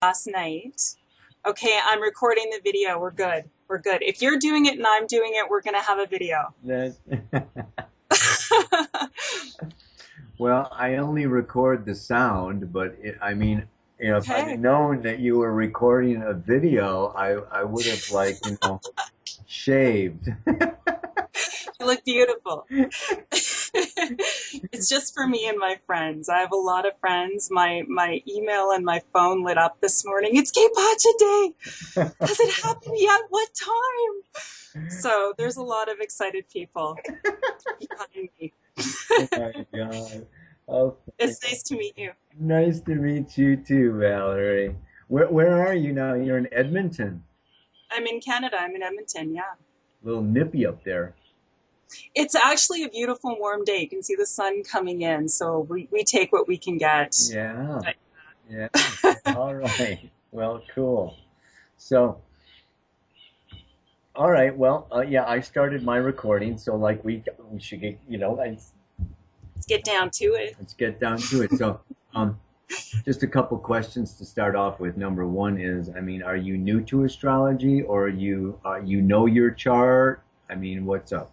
last night. Okay, I'm recording the video. We're good. We're good. If you're doing it and I'm doing it, we're gonna have a video. That, well, I only record the sound, but I mean, if I'd Okay. known that you were recording a video, I would have like, shaved. You look beautiful. It's just for me and my friends. I have a lot of friends. My email and my phone lit up this morning. It's Gay Pacha Day. Has it happened yet? What time? So there's a lot of excited people behind me. Oh my God. Oh, It's nice to meet you. nice to meet you too, Valerie. Where are you now? You're in Edmonton. I'm in Canada. I'm in Edmonton. Yeah. A little nippy up there. It's actually a beautiful warm day. You can see the sun coming in, so we take what we can get. Yeah, But, yeah. All right. Well, cool. So, all right. Well, yeah, I started my recording, so like we should get, let's get down to it. let's get down to it. So, um, just a couple questions to start off with. Number one is, I mean, are you new to astrology, or you know your chart? I mean, what's up?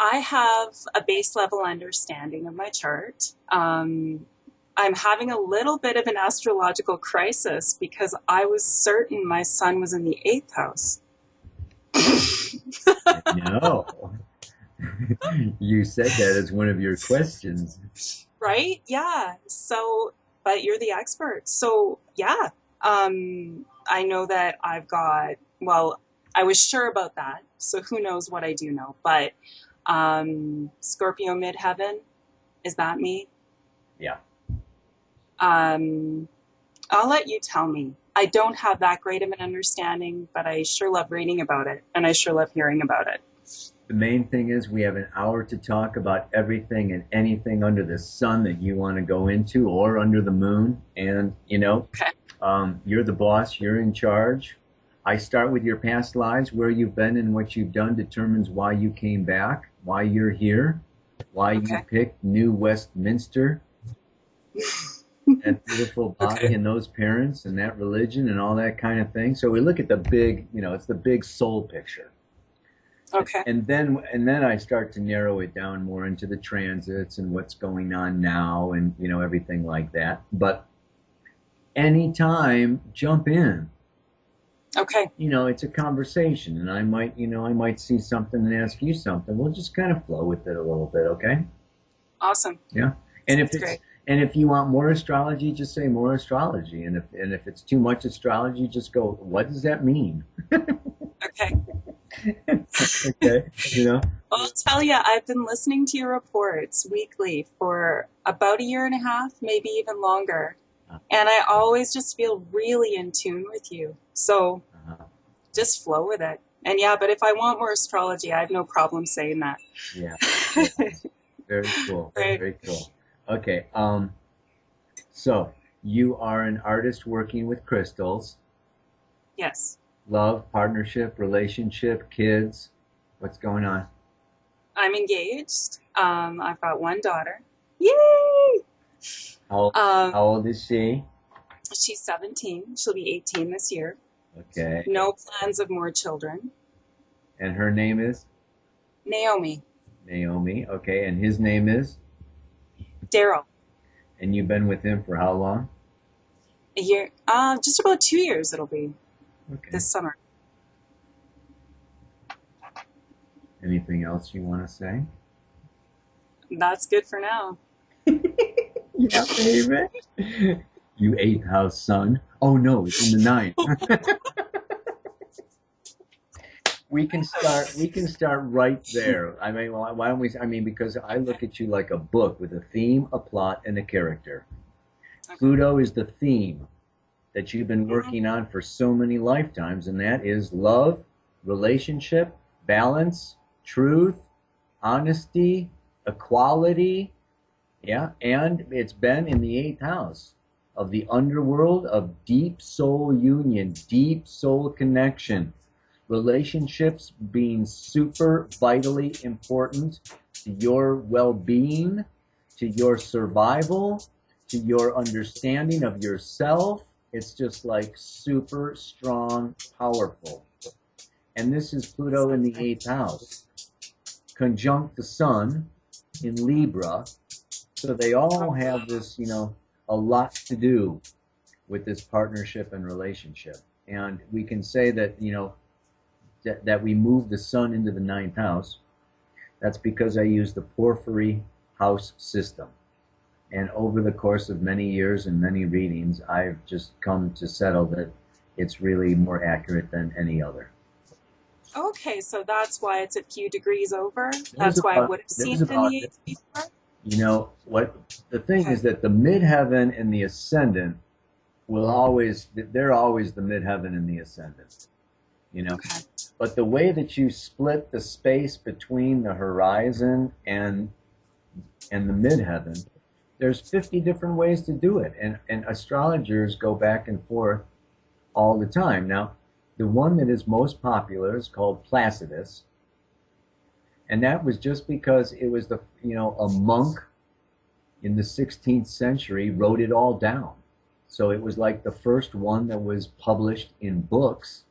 I have a base level understanding of my chart. I'm having a little bit of an astrological crisis because I was certain my sun was in the eighth house. No, you said that as one of your questions. Right? Yeah. So, but you're the expert. So, yeah. I know that well, I was sure about that. So who knows what I do know. But Scorpio midheaven, is that me? Yeah. Um, I'll let you tell me. I don't have that great of an understanding, but I sure love reading about it, and I sure love hearing about it. The main thing is we have an hour to talk about everything and anything under the sun that you want to go into or under the moon. And, Okay. you're the boss, you're in charge. I start with your past lives, where you've been and what you've done determines why you came back, why you're here, why you Okay. picked New Westminster, that beautiful body Okay. and those parents and that religion and all that kind of thing. So we look at the big, it's the big soul picture. Okay. And then I start to narrow it down more into the transits and what's going on now and everything like that. But anytime, jump in. Okay. It's a conversation, and I might see something and ask you something. We'll just kind of flow with it a little bit, okay? Awesome. Yeah. And if That's it's great. and if you want more astrology, just say more astrology. And if it's too much astrology, just go, what does that mean? Okay. Okay. Well, I'll tell you, I've been listening to your reports weekly for about a year and a half, maybe even longer. And I always just feel really in tune with you. So Uh-huh. just flow with it. And yeah, but if I want more astrology, I have no problem saying that. Yeah. Yeah. Very cool. Right. Very cool. Okay. So you are an artist working with crystals, Yes. love, partnership, relationship, kids. What's going on? I'm engaged. I've got one daughter. Yay! How Um, how old is she? she's 17. She'll be 18 this year. Okay. No plans of more children. And her name is Naomi. Naomi. Okay. And his name is? Daryl. And you've been with him for how long? A year. Just about 2 years it'll be Okay. this summer. Anything else you want to say? That's good for now. Yeah, baby. You eighth house son. Oh no, it's in the ninth. We can start right there. I mean, why don't we? I mean, because I look at you like a book with a theme, a plot, and a character. Okay. Pluto is the theme that you've been Mhm. working on for so many lifetimes, and that is love, relationship, balance, truth, honesty, equality. Yeah, and it's been in the eighth house of the underworld of deep soul union, deep soul connection. Relationships being super vitally important to your well-being, to your survival, to your understanding of yourself, It's just like super strong, powerful. And this is Pluto in the eighth house, conjunct the sun in Libra. So they all have this, a lot to do with this partnership and relationship. And we can say that, that we move the sun into the ninth house. That's because I use the porphyry house system. And over the course of many years and many readings, I've just come to settle that it's really more accurate than any other. Okay, so that's why it's a few degrees over. There's That's why I about, would have seen there's it in about, the eighth before. what the thing Okay. is that the midheaven and the ascendant they're always the midheaven and the ascendant, Okay. But the way that you split the space between the horizon and the midheaven, there's 50 different ways to do it. And astrologers go back and forth all the time. Now, the one that is most popular is called Placidus. And that was just because it was a monk in the 16th century wrote it all down. So it was like the first one that was published in books,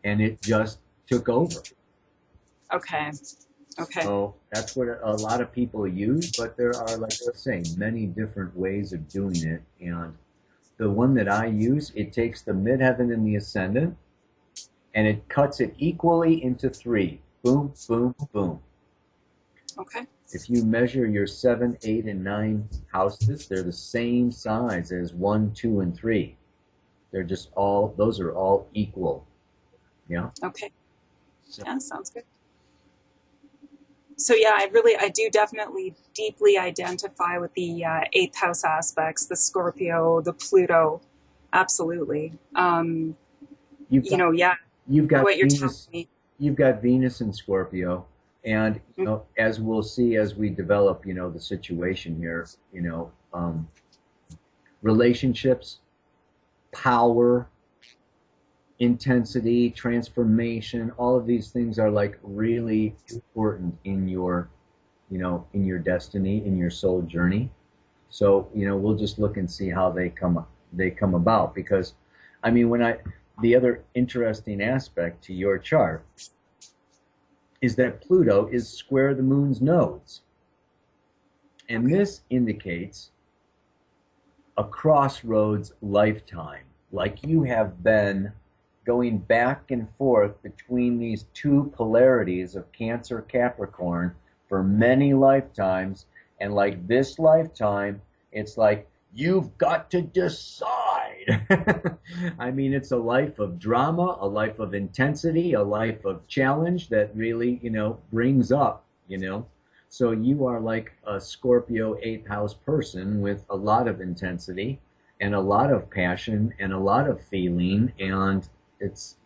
and it just took over. Okay. Okay. So that's what a lot of people use, but there are, like I was saying, many different ways of doing it. And the one that I use, it takes the midheaven and the ascendant, and it cuts it equally into three. Boom, boom, boom. Okay. If you measure your 7, 8, and 9 houses, they're the same size as 1, 2, and 3. They're just those are all equal. Yeah. Okay. So, Yeah, sounds good. So yeah, I do definitely deeply identify with the eighth house aspects, the Scorpio, the Pluto, absolutely. you've got Yeah, you've got what you're telling Venus, me. you've got Venus in Scorpio, and Mhm. as we'll see as we develop, the situation here, relationships, power, intensity, transformation, all of these things are like really important in your, in your destiny, in your soul journey. So, we'll just look and see how they come about, because I mean, the other interesting aspect to your chart is that Pluto is square the moon's nodes. And this indicates a crossroads lifetime, like you have been going back and forth between these two polarities of Cancer, Capricorn for many lifetimes. And like this lifetime, it's like you've got to decide. I mean, it's a life of drama, a life of intensity, a life of challenge that really, brings up, So you are like a Scorpio 8th house person with a lot of intensity and a lot of passion and a lot of feeling, and it's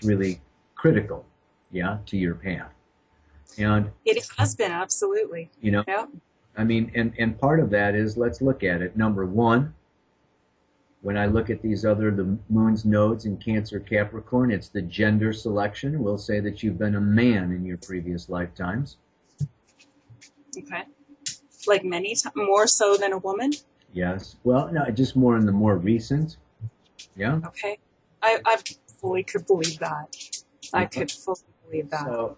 really critical, to your path. And It has been, absolutely. Yeah. I mean, and part of that is, let's look at it. Number one, when I look at the moon's nodes in Cancer, Capricorn, it's the gender selection. We'll say that you've been a man in your previous lifetimes. Okay. Like more so than a woman? Yes. Well, no, just more in the more recent. Yeah. Okay. I fully could believe that. I could fully believe that. So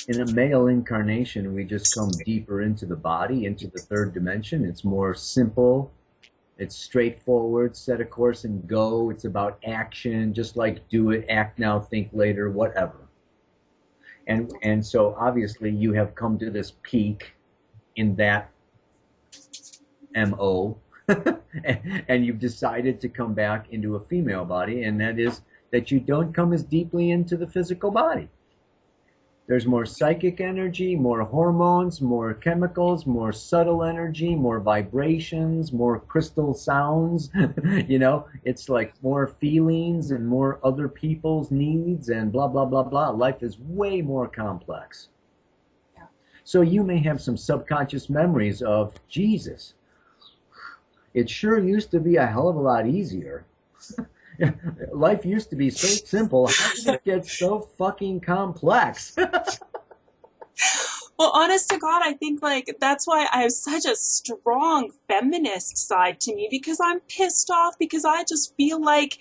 in a male incarnation, we just come deeper into the body, into the third dimension. It's more simple. It's straightforward, set a course and go. It's about action, just like do it, act now, think later, whatever. And so obviously you have come to this peak in that MO, and you've decided to come back into a female body, and that is that you don't come as deeply into the physical body. There's more psychic energy, more hormones, more chemicals, more subtle energy, more vibrations, more crystal sounds. It's like more feelings and more other people's needs and blah, blah, blah, blah. Life is way more complex. Yeah. So you may have some subconscious memories of, Jesus, it sure used to be a hell of a lot easier. Life used to be so simple. How did it get so fucking complex? Well, honest to God, I think like that's why I have such a strong feminist side to me because I'm pissed off because I just feel like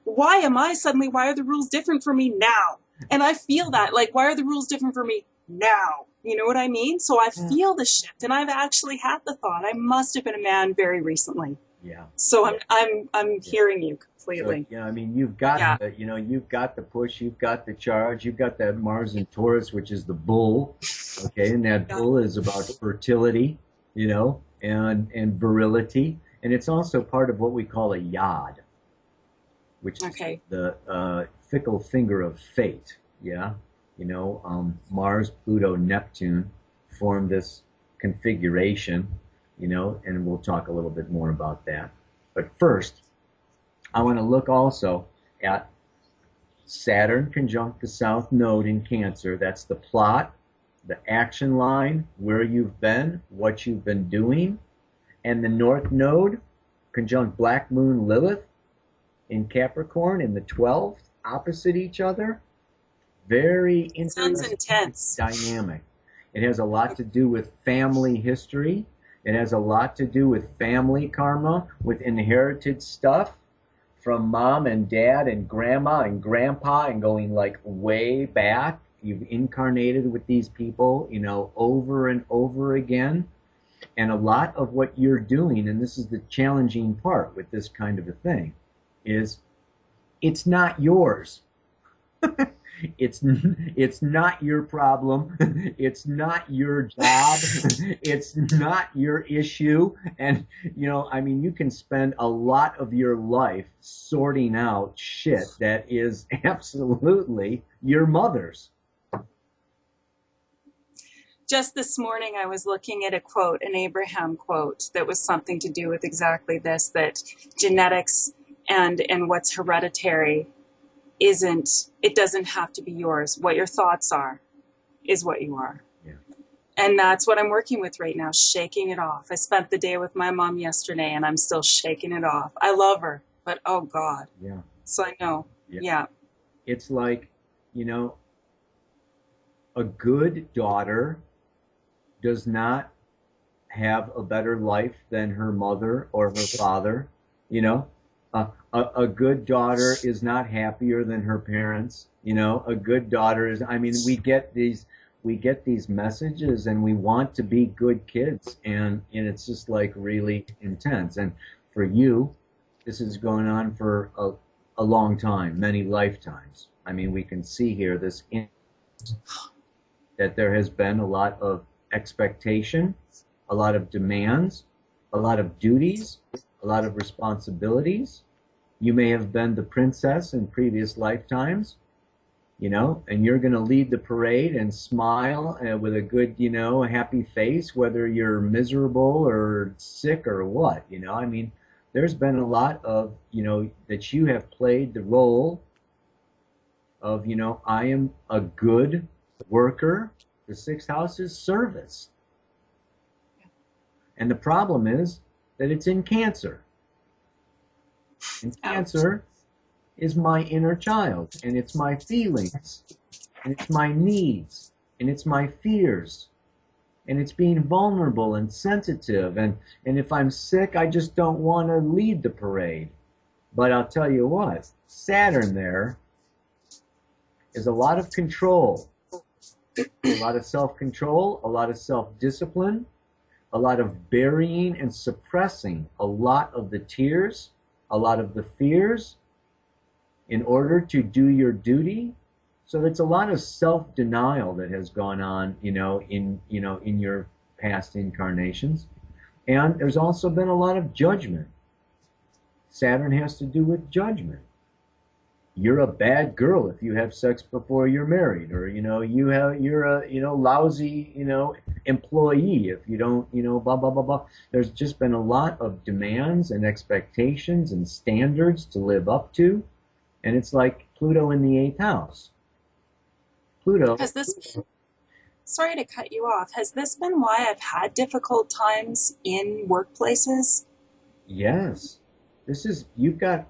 why are the rules different for me now? And I feel that, like, why are the rules different for me now? You know what I mean? So I Yeah. feel the shift, and I've actually had the thought I must have been a man very recently. Yeah. So I'm Yeah. hearing you So, completely. I mean, you've got Yeah, you've got the push, you've got the charge, you've got that Mars and Taurus, which is the bull, okay, and that yeah. bull is about fertility, and virility, and it's also part of what we call a yod, which is Okay. the fickle finger of fate. Yeah, Mars, Pluto, Neptune form this configuration, and we'll talk a little bit more about that. But first, I want to look also at Saturn conjunct the South Node in Cancer. That's the plot, the action line, where you've been, what you've been doing, and the North Node conjunct Black Moon Lilith in Capricorn in the 12th, opposite each other. Very Sounds interesting intense. dynamic. It has a lot to do with family history. It has a lot to do with family karma, with inherited stuff from mom and dad and grandma and grandpa and going like way back. You've incarnated with these people, over and over again. And a lot of what you're doing, and this is the challenging part with this kind of a thing, is it's not yours. It's not your problem. It's not your job. It's not your issue. And I mean, you can spend a lot of your life sorting out shit that is absolutely your mother's. Just this morning, I was looking at a quote, an Abraham quote, that was something to do with exactly this, that genetics and what's hereditary isn't, it doesn't have to be yours. What your thoughts are is what you are. Yeah. And that's what I'm working with right now, shaking it off. I spent the day with my mom yesterday and I'm still shaking it off. I love her, but oh God. Yeah. So I know. Yeah. Yeah. It's like, you know, a good daughter does not have a better life than her mother or her father. A good daughter is not happier than her parents. A good daughter is, I mean, we get these messages and we want to be good kids, and it's just like really intense. And for you, this is going on for a long time, many lifetimes. I mean, we can see here that there has been a lot of expectation, a lot of demands, a lot of duties, a lot of responsibilities. You may have been the princess in previous lifetimes, and you're going to lead the parade and smile with a good, happy face, whether you're miserable or sick or what. I mean, there's been a lot of, that you have played the role of, I am a good worker. The sixth house is service. And the problem is that it's in Cancer. And Ouch. Cancer is my inner child, and it's my feelings, and it's my needs, and it's my fears, and it's being vulnerable and sensitive. And if I'm sick, I just don't want to lead the parade. But I'll tell you what, Saturn there is a lot of control, a lot of self-control, a lot of self-discipline, a lot of burying and suppressing a lot of the tears, a lot of the fears in order to do your duty. So it's a lot of self-denial that has gone on, in your past incarnations. And there's also been a lot of judgment. Saturn has to do with judgment. You're a bad girl if you have sex before you're married, or you're a lousy employee if you don't blah blah blah blah. There's just been a lot of demands and expectations and standards to live up to, and it's like Pluto in the eighth house. Pluto. Has this, sorry to cut you off, has this been why I've had difficult times in workplaces? Yes, you've got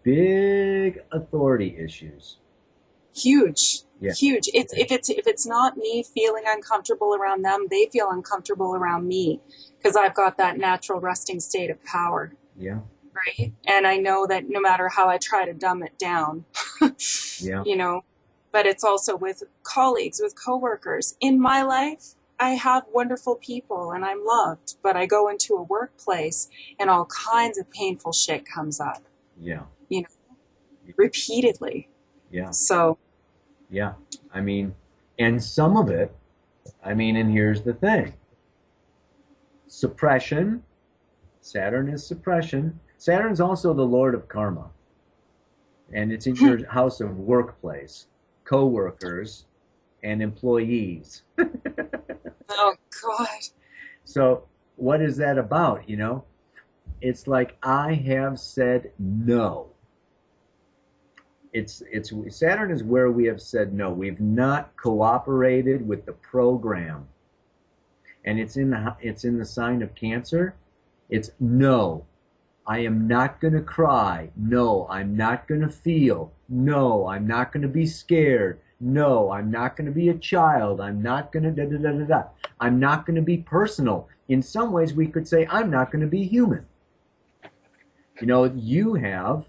big authority issues. Huge, Yeah. huge. It's if it's not me feeling uncomfortable around them, they feel uncomfortable around me because I've got that natural resting state of power, Yeah. right? And I know that no matter how I try to dumb it down, Yeah. you know, but it's also with colleagues, with coworkers. In my life, I have wonderful people and I'm loved, but I go into a workplace and all kinds of painful shit comes up, Yeah. you know, repeatedly. Yeah. So, Yeah. I mean, and some of it, I mean, and here's the thing. Suppression, Saturn is suppression. Saturn's also the lord of karma, and it's in your house of workplace, co-workers, and employees. oh God. So what is that about, It's like I have said no. It's Saturn is where we have said no. We've not cooperated with the program. And it's in the sign of Cancer. It's no. I am not going to cry. No, I'm not going to feel. No, I'm not going to be scared. No, I'm not going to be a child. I'm not going to da da da da da. I'm not going to be personal. In some ways, we could say I'm not going to be human. You have,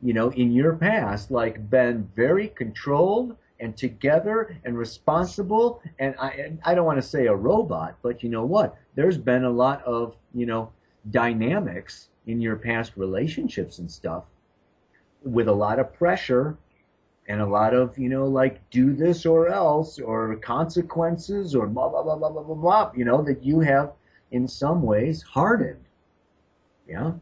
in your past, like been very controlled and together and responsible. And I don't want to say a robot, but you know what? There's been a lot of, dynamics in your past relationships and stuff with a lot of pressure and a lot of, like do this or else or consequences or blah, blah, blah, blah, blah, blah, blah, that you have in some ways hardened. Yeah.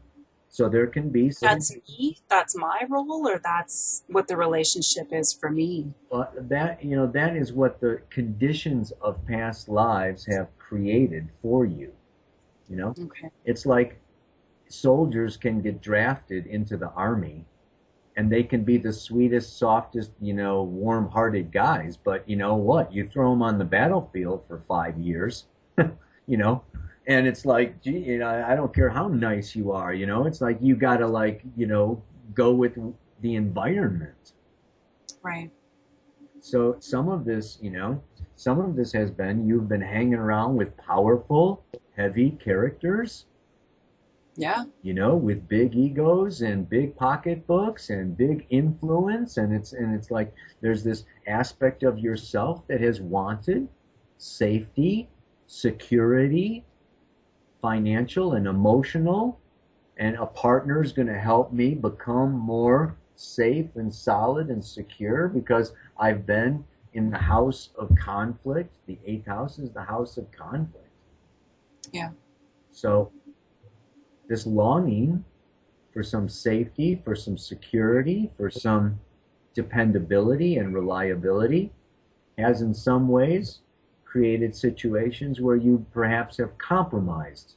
So there can be some. That's me? That's my role, or that's what the relationship is for me? That is what the conditions of past lives have created for you. Okay. It's like soldiers can get drafted into the army and they can be the sweetest, softest, warm-hearted guys. But you know what? You throw them on the battlefield for 5 years, and it's like, gee, I don't care how nice you are, it's like you gotta go with the environment. Right. So some of this has been you've been hanging around with powerful, heavy characters, Yeah. with big egos and big pocketbooks and big influence, and it's like there's this aspect of yourself that has wanted safety, security, financial and emotional, and a partner is going to help me become more safe and solid and secure because I've been in the house of conflict. The eighth house is the house of conflict. Yeah. So this longing for some safety, for some security, for some dependability and reliability has in some ways created situations where you perhaps have compromised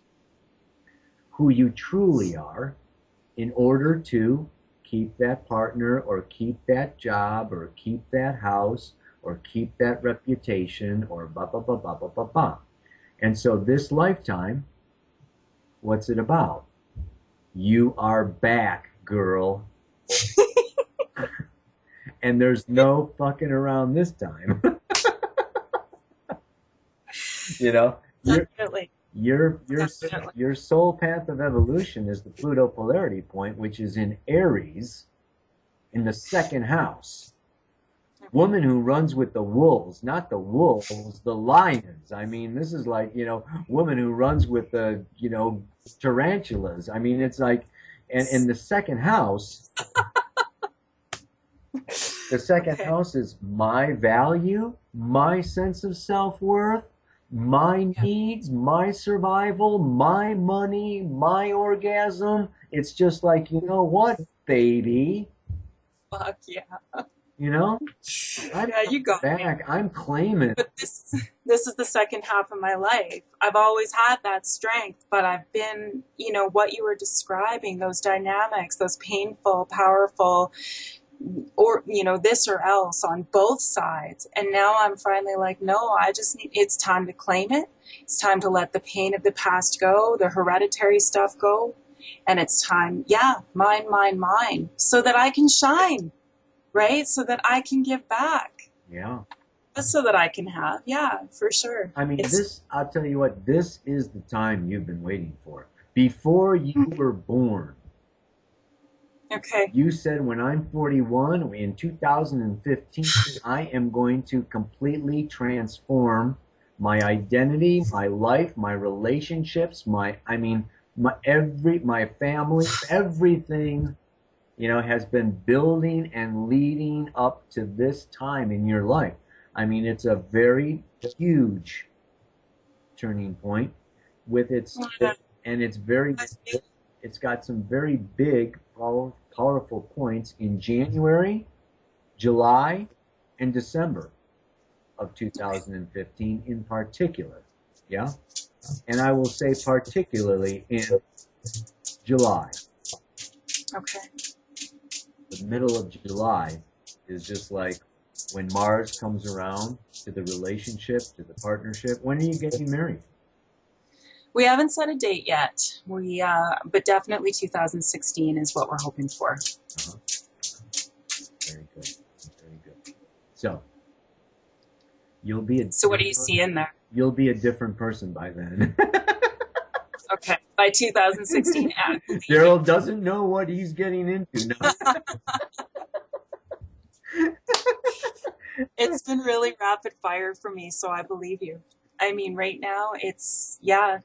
who you truly are in order to keep that partner or keep that job or keep that house or keep that reputation or blah, blah, blah, blah, blah, blah, blah. And so this lifetime, what's it about? You are back, girl. And there's no fucking around this time. Definitely. Your soul path of evolution is the Pluto polarity point, which is in Aries in the second house. Woman who runs with the wolves, not the wolves, the lions. I mean, this is like, woman who runs with the, tarantulas. I mean, it's like, and in the second house, Okay. house is my value, my sense of self-worth, my Yeah. needs, my survival, my money, my orgasm. It's just like, you know what, baby? Fuck yeah. I'm Yeah, you got me. back. I'm claiming. But this is the second half of my life. I've always had that strength, but I've been, what you were describing, those dynamics, those painful, powerful, or, this or else on both sides. And now I'm finally like, no, it's time to claim it. It's time to let the pain of the past go, the hereditary stuff go. And it's time, yeah, mine, so that I can shine. right? So that I can give back. Yeah. So that I can have. Yeah, for sure. I mean, It's this, I'll tell you what, this is the time you've been waiting for. Before you were born, okay. you said, when I'm 41, in 2015, I am going to completely transform my identity, my life, my relationships, I mean, my family, everything, has been building and leading up to this time in your life. I mean, it's a very huge turning point with and it's got some very big, powerful points in January, July, and December of 2015 in particular. Yeah. And I will say particularly in July. Okay. The middle of July is just like when Mars comes around to the relationship, to the partnership. When are you getting married? We haven't set a date yet. But definitely 2016 is what we're hoping for. Uh-huh. Very good. Very good. So you'll be a So what do you see in there? you'll be a different person by then. Okay. By 2016. Daryl doesn't know what he's getting into. No. It's been really rapid fire for me, so I believe you. I mean, right now, yeah,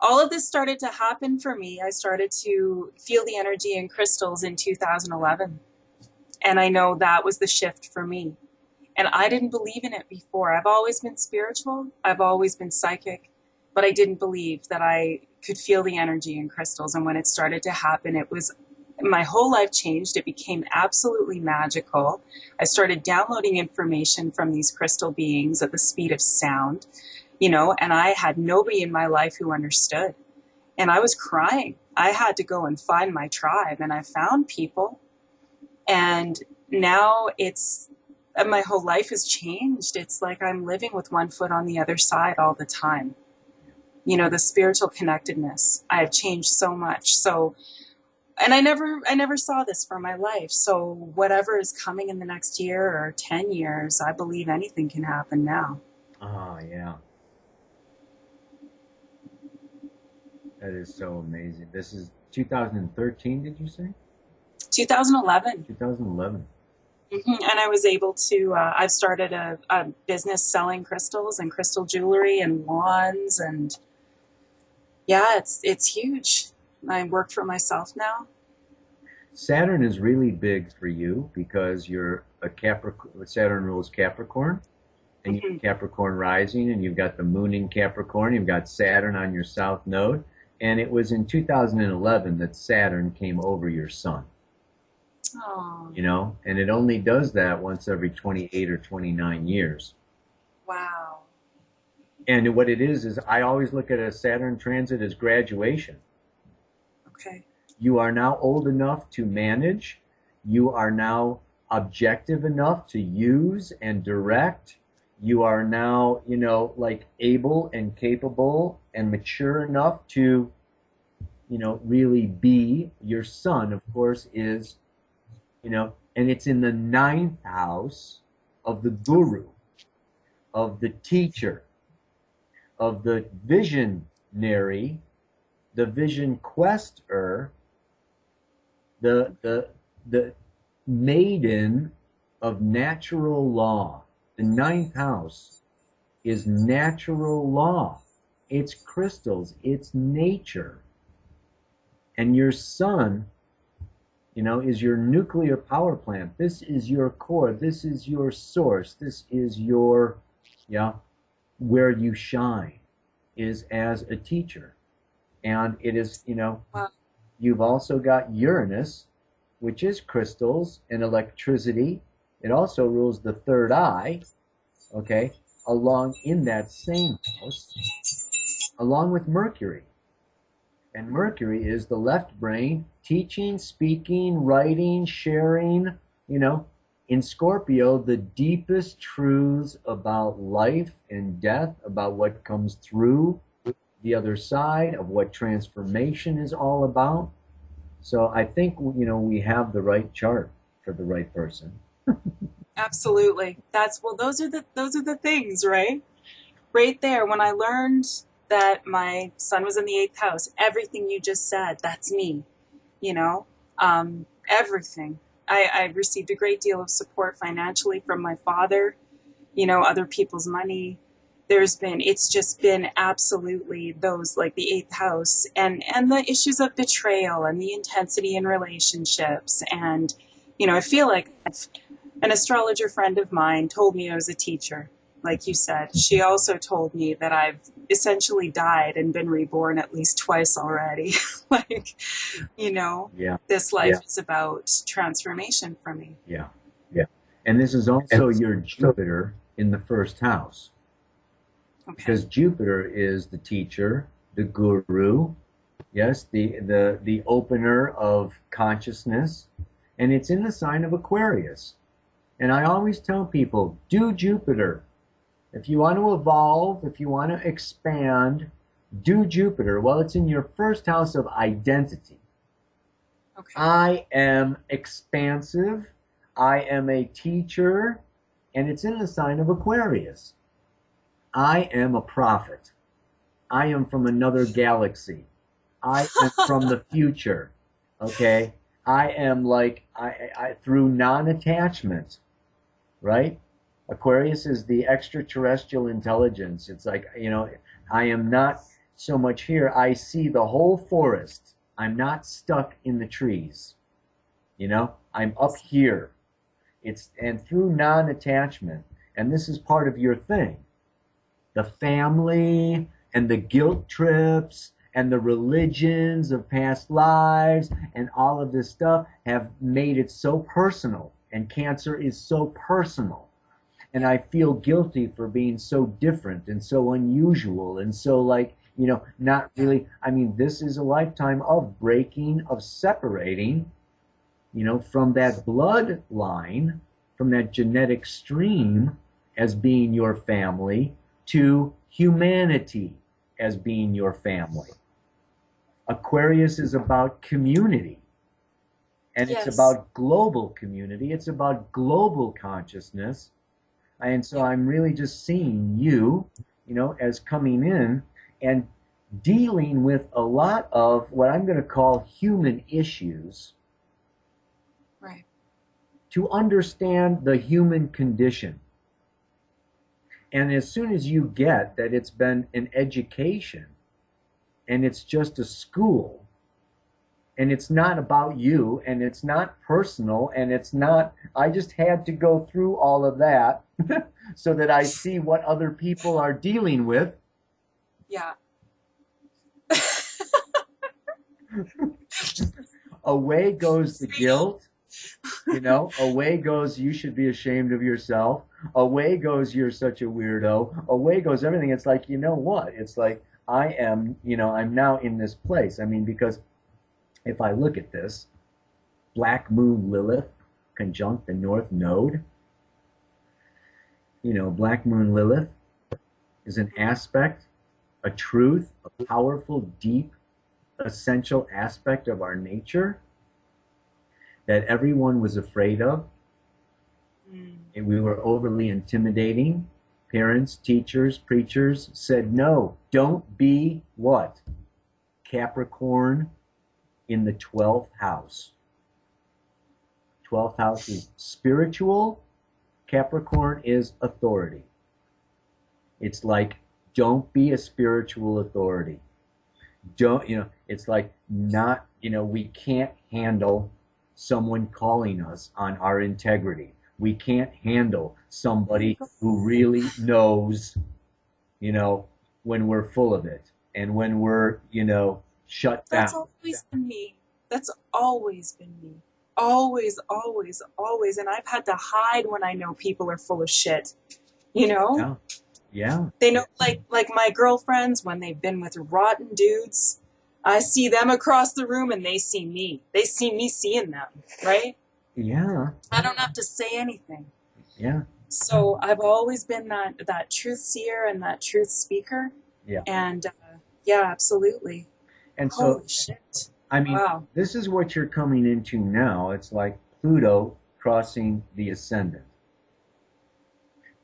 all of this started to happen for me. I started to feel the energy in crystals in 2011. And I know that was the shift for me. And I didn't believe in it before. I've always been spiritual, I've always been psychic, but I didn't believe that I could feel the energy in crystals. And when it started to happen, my whole life changed. It became absolutely magical. I started downloading information from these crystal beings at the speed of sound, and I had nobody in my life who understood. And I was crying. I had to go and find my tribe, and I found people. And now my whole life has changed. It's like I'm living with one foot on the other side all the time. The spiritual connectedness. I have changed so much. So, and I never saw this for my life. So whatever is coming in the next year or 10 years, I believe anything can happen now. Oh, yeah. That is so amazing. This is 2013, did you say? 2011. 2011. And I was able to, I've started a business selling crystals and crystal jewelry and wands. And yeah, it's huge. I work for myself now. Saturn is really big for you because you're a Capricorn. Saturn rules Capricorn, and you're Capricorn rising, and you've got the moon in Capricorn. You've got Saturn on your south node. And it was in 2011 that Saturn came over your sun. Oh. And it only does that once every 28 or 29 years. Wow. And what it is I always look at a Saturn transit as graduation. Okay. You are now old enough to manage. You are now objective enough to use and direct. You are now, like able and capable and mature enough to, really be. Your sun, of course, is, and it's in the 9th house of the guru, of the teacher, of the visionary, the vision quester, the maiden of natural law. The 9th house is natural law. It's crystals. It's nature. And your sun, is your nuclear power plant. This is your core. This is your source. This is your, where you shine, is as a teacher. And it is, Wow. You've also got Uranus, which is crystals and electricity. It also rules the third eye, okay, along in that same house, along with Mercury. And Mercury is the left brain, teaching, speaking, writing, sharing, in Scorpio, the deepest truths about life and death, about what comes through the other side, of what transformation is all about. So I think, we have the right chart. for the right person. Absolutely. Those are the things, right? Right there, when I learned that my son was in the eighth house, everything you just said, that's me, you know, everything. I received a great deal of support financially from my father, other people's money. It's just been absolutely those, like the eighth house, and the issues of betrayal and the intensity in relationships. And, I feel like an astrologer friend of mine told me I was a teacher. Like you said, she also told me that I've essentially died and been reborn at least twice already. Like, you know, Yeah, this life is about transformation for me. yeah, yeah. And this is also your Jupiter in the first house, Okay. because Jupiter is the teacher, the guru, yes, the opener of consciousness, and it's in the sign of Aquarius. And I always tell people, do Jupiter. If you want to evolve, if you want to expand, do Jupiter. Well, it's in your first house of identity. Okay. I am expansive. I am a teacher. And it's in the sign of Aquarius. I am a prophet. I am from another galaxy. I am from the future. Okay? I am like, I through non-attachment, right? Aquarius is the extraterrestrial intelligence. It's like, I am not so much here. I see the whole forest. I'm not stuck in the trees. I'm up here. And through non-attachment, and this is part of your thing. The family and the guilt trips and the religions of past lives and all of this stuff have made it so personal. And Cancer is so personal. And I feel guilty for being so different and so unusual and so not really. I mean, this is a lifetime of breaking, of separating, from that bloodline, from that genetic stream as being your family to humanity as being your family. Aquarius is about community. And it's Yes. about global community. It's about global consciousness. And so I'm really just seeing you, as coming in and dealing with a lot of what I'm going to call human issues Right. to understand the human condition. And as soon as you get that it's been an education and it's just a school and it's not about you and it's not personal and it's not, I just had to go through all of that so that I see what other people are dealing with. Yeah. Away goes the guilt, away goes you should be ashamed of yourself, away goes you're such a weirdo, away goes everything. It's like, what? It's like I am, I'm now in this place. I mean, because if I look at this, Black Moon Lilith conjunct the North Node, Black Moon Lilith is an aspect, a truth, a powerful, deep, essential aspect of our nature that everyone was afraid of. And we were overly intimidating. Parents, teachers, preachers said, no, don't be what? Capricorn in the 12th house. 12th house is spiritual. Capricorn is authority. It's like, don't be a spiritual authority. It's like not, we can't handle someone calling us on our integrity. We can't handle somebody who really knows, when we're full of it and when we're, shut That's down. always been me. That's always been me. Always, always, always. And I've had to hide when I know people are full of shit. You know? Yeah. Yeah. They know, like my girlfriends, when they've been with rotten dudes, I see them across the room and they see me. They see me seeing them, right? Yeah. I don't have to say anything. Yeah. So I've always been that truth seer and that truth speaker. Yeah. And yeah, absolutely. And so, Holy shit. I mean, Wow. this is what you're coming into now. It's like Pluto crossing the ascendant.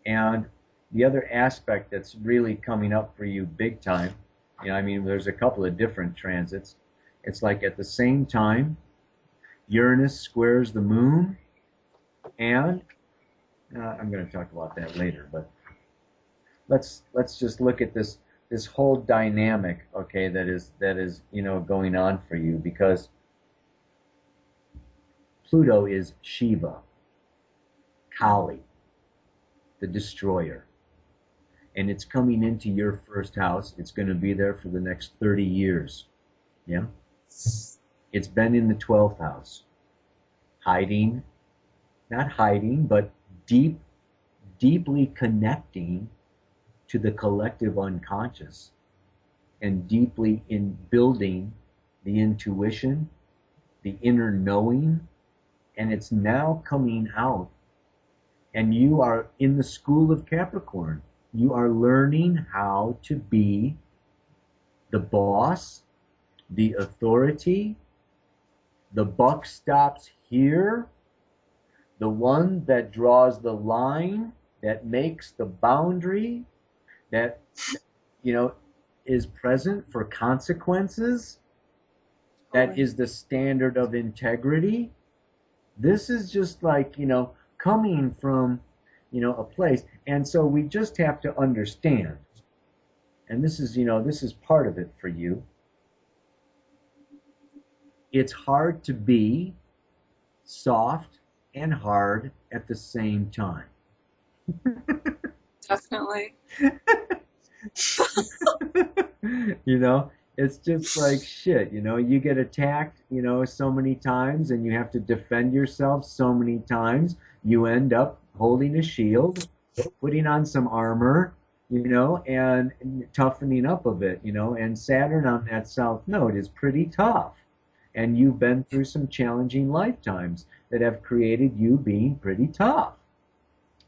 And the other aspect that's really coming up for you big time, I mean, there's a couple of different transits. It's like at the same time, Uranus squares the moon, and I'm going to talk about that later, but let's just look at this whole dynamic, okay, that is going on for you, because Pluto is Shiva, Kali, the destroyer. And it's coming into your first house. It's going to be there for the next 30 years. Yeah? It's been in the 12th house. Hiding, not hiding, but deeply connecting to the collective unconscious, and deeply in building the intuition, the inner knowing, and it's now coming out. And you are in the school of Capricorn. You are learning how to be the boss, the authority, the buck stops here, the one that draws the line, that makes the boundary, that, is present for consequences, that is the standard of integrity. This is just like, coming from, a place. And so we just have to understand, and this is part of it for you. It's hard to be soft and hard at the same time. Definitely. It's just like shit, you get attacked, so many times, and you have to defend yourself so many times. You end up holding a shield, putting on some armor, and toughening up a bit, and Saturn on that south node is pretty tough. And you've been through some challenging lifetimes that have created you being pretty tough.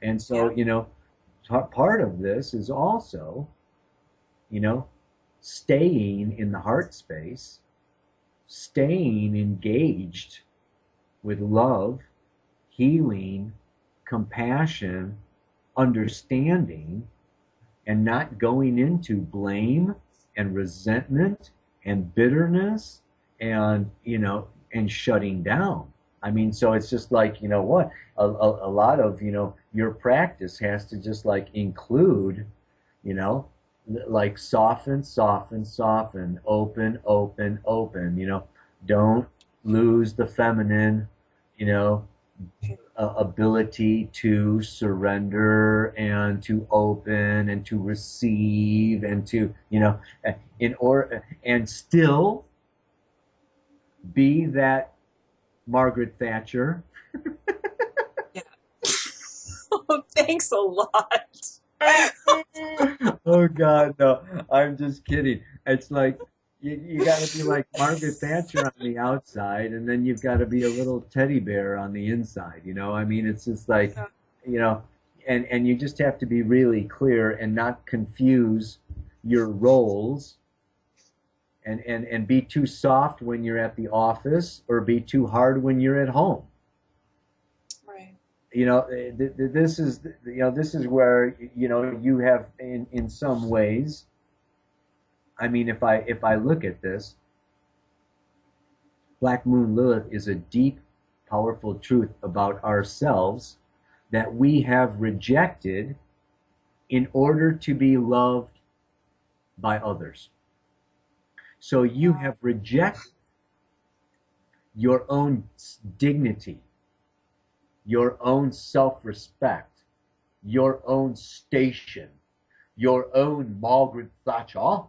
And so, part of this is also, staying in the heart space, staying engaged with love, healing, compassion, understanding, and not going into blame and resentment and bitterness and, and shutting down. I mean, so it's just like, what? A lot of, your practice has to just like include, like soften, open, don't lose the feminine, ability to surrender and to open and to receive and to, and still be that Margaret Thatcher. Yeah. Oh, thanks a lot. Oh God, no! I'm just kidding. It's like you got to be like Margaret Thatcher on the outside, and then you've got to be a little teddy bear on the inside. I mean, it's just like, and you just have to be really clear and not confuse your roles, and be too soft when you're at the office, or be too hard when you're at home. This is where you have in some ways. I mean, if I look at this, Black Moon Lilith is a deep, powerful truth about ourselves that we have rejected in order to be loved by others. So you have rejected your own dignity, your own self-respect, your own station, your own Margaret Thatcher,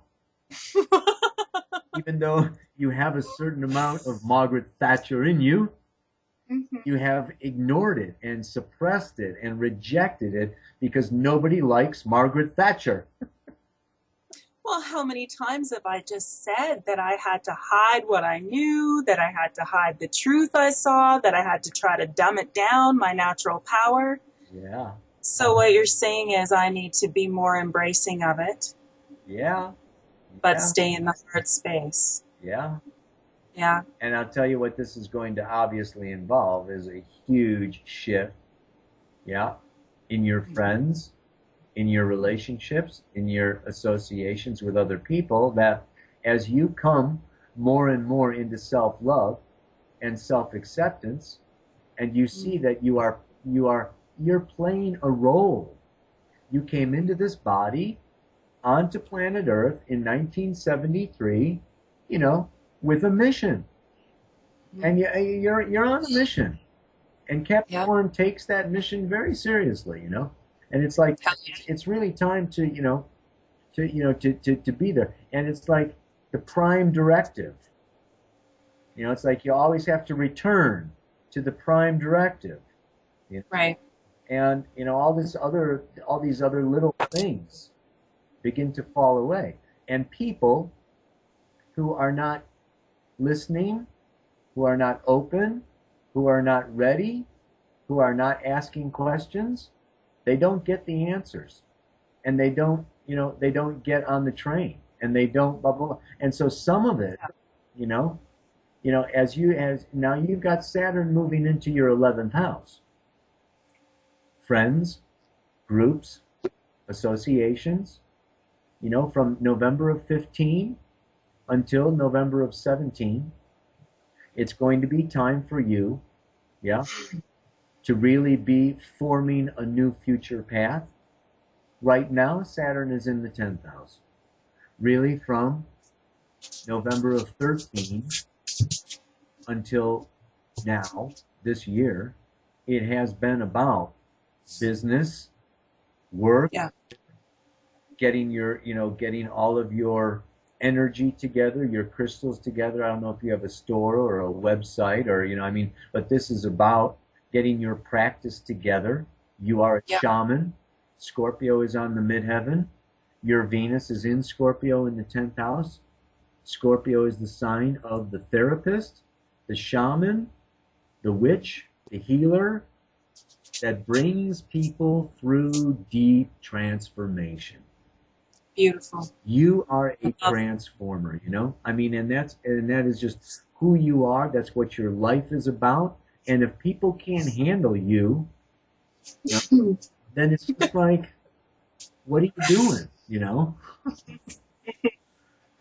even though you have a certain amount of Margaret Thatcher in you, you have ignored it and suppressed it and rejected it because nobody likes Margaret Thatcher. Well, how many times have I just said that I had to hide what I knew, that I had to hide the truth I saw, that I had to try to dumb it down, my natural power? Yeah. So what you're saying is I need to be more embracing of it. Yeah. But stay in the heart space. Yeah. Yeah. And I'll tell you what this is going to obviously involve is a huge shift, yeah, in your friends, in your relationships, in your associations with other people, that as you come more and more into self-love and self-acceptance, and you see Mm. that you're playing a role. You came into this body onto planet Earth in 1973, you know, with a mission. And Mm. you're on a mission. And Yeah. Capricorn takes that mission very seriously, you know. And it's like Hell it's really time to, to be there. And it's like the prime directive. You know, it's like you always have to return to the prime directive. You know? yeah. Right. And all these other little things begin to fall away. And people who are not listening, who are not open, who are not ready, who are not asking questions, they don't get the answers. And they don't get on the train. And they don't blah blah blah. And so some of it, you know, as now you've got Saturn moving into your 11th house. Friends, groups, associations, from November of 15 until November of 17, it's going to be time for you, yeah, to really be forming a new future path. Right now, Saturn is in the 10th house. Really, from November of 13 until now, this year, it has been about business, work, Yeah. getting all of your energy together, your crystals together. I don't know if you have a store or a website or, but this is about getting your practice together. You are a Yeah. shaman. Scorpio is on the midheaven. Your Venus is in Scorpio in the 10th house. Scorpio is the sign of the therapist, the shaman, the witch, the healer that brings people through deep transformation. Beautiful. You are I a love transformer, and that is just who you are. That's what your life is about. And if people can't handle you, it. then it's just like, what are you doing?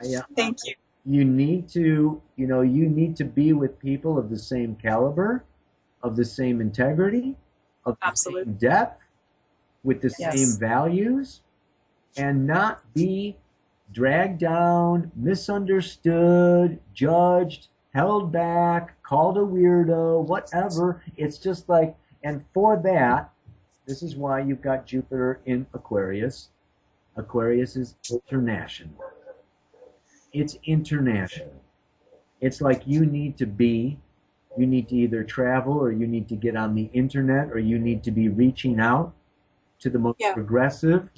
Yeah, Thank you. you need to be with people of the same caliber, of the same integrity, of the same Absolutely. depth, with the same Yes. values, and not be dragged down, misunderstood, judged, held back, called a weirdo, whatever. It's just like, and for that, this is why you've got Jupiter in Aquarius. Aquarius is international. It's international. It's like you need to either travel, or you need to get on the internet, or you need to be reaching out to the most Yeah. progressive,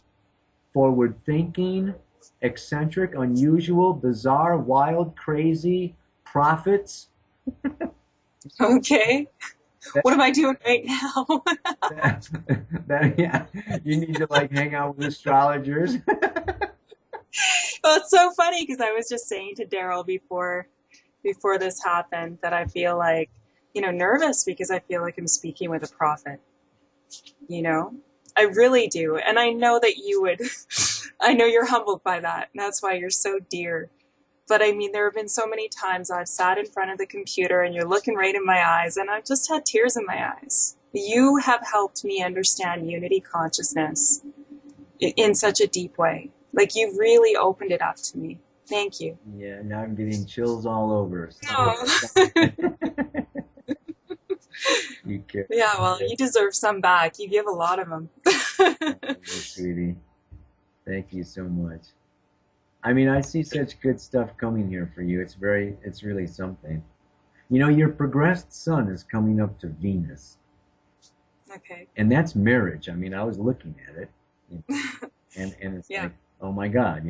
forward thinking, eccentric, unusual, bizarre, wild, crazy prophets. Okay. That, What am I doing right now? yeah, you need to like hang out with astrologers. Well, it's so funny because I was just saying to Daryl before this happened that I feel like, nervous because I feel like I'm speaking with a prophet, you know? I really do. And I know that you would, I know you're humbled by that. And that's why you're so dear. But I mean, there have been so many times I've sat in front of the computer and you're looking right in my eyes, and I've just had tears in my eyes. You have helped me understand unity consciousness in such a deep way. Like, you've really opened it up to me. Thank you. Yeah, now I'm getting chills all over. Oh. You care. Yeah, well, you deserve some back. You give a lot of them. Sweetie. Thank you so much. I mean, I see such good stuff coming here for you. It's really something. Your progressed sun is coming up to Venus, Okay. and that's marriage. I mean, I was looking at it, and it's Yeah. like, oh my God,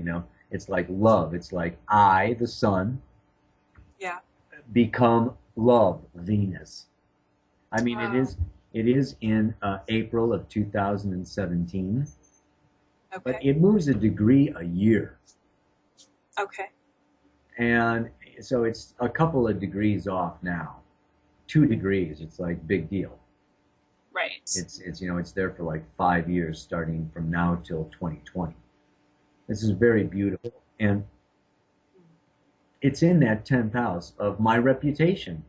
it's like love. It's like I, the sun, Yeah. become love, Venus. I mean, Wow. it is in April of 2017, but Okay. it moves a degree a year. Okay. And so it's a couple of degrees off now. 2 degrees, it's like big deal. Right. It's it's there for like 5 years, starting from now till 2020. This is very beautiful, and it's in that 10th house of my reputation,